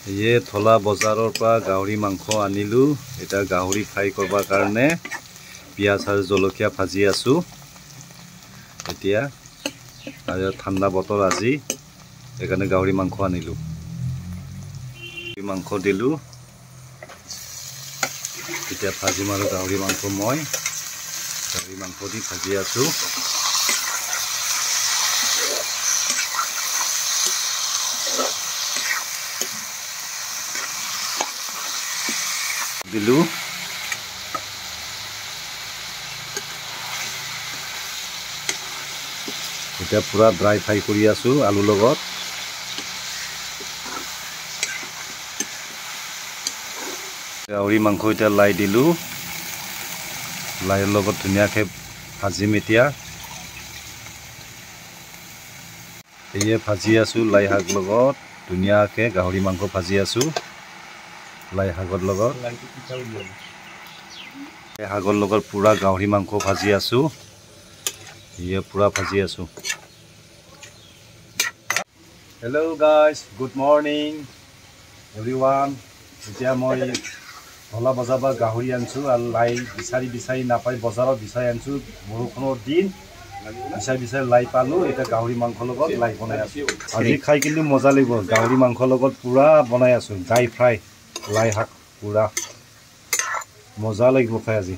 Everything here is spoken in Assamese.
ये थला बजारों पर गाहरी मांस आनिलु एटा गाहरी फ्राई करबा कारणे पियाज आरो जलकिया भाजी आसु एतिया आरो ठंडा बतर আজি एकाने गाहरी मांस आनिलु मांस दिलु एतिया भाजी मारो गाहरी मांस মই गाहरी मांस দি भाजी आसु दिलु এটা পুরা ড্রাই ফ্রাই কৰি আছো আলু লগত গাহৰি মাংস এটা লাই দিলু লাইৰ লগত ধুনিয়াকে ভাজি মেতিয়া এই ভাজি আছো লাই শাক লগত ধুনিয়াকে গাহৰি মাংস ভাজি আছো লাই শাকৰ লগত শাকৰ লগত পুৰা গাহৰি মাংস ভাজি আছো ये पूरा भाजी आसु hello guys good morning everyone এতিয়া মই ধলা বজাবা গাহৰি আনছো আৰু লাই বিচাৰি নাপাই বজাৰত বিচাৰি আনছো বৰষুণৰ দিন বিচাৰি লাই পালো এটা গাহৰি মাংস লগত লাই বনাই আছো আজি খাই কিন্তু মজা লাগিব গাহৰি মাংস লগত পুৰা বনাই আছো ড্ৰাই ফ্ৰাই লাই শাক পুৰা মজা লাগিব খাই আজি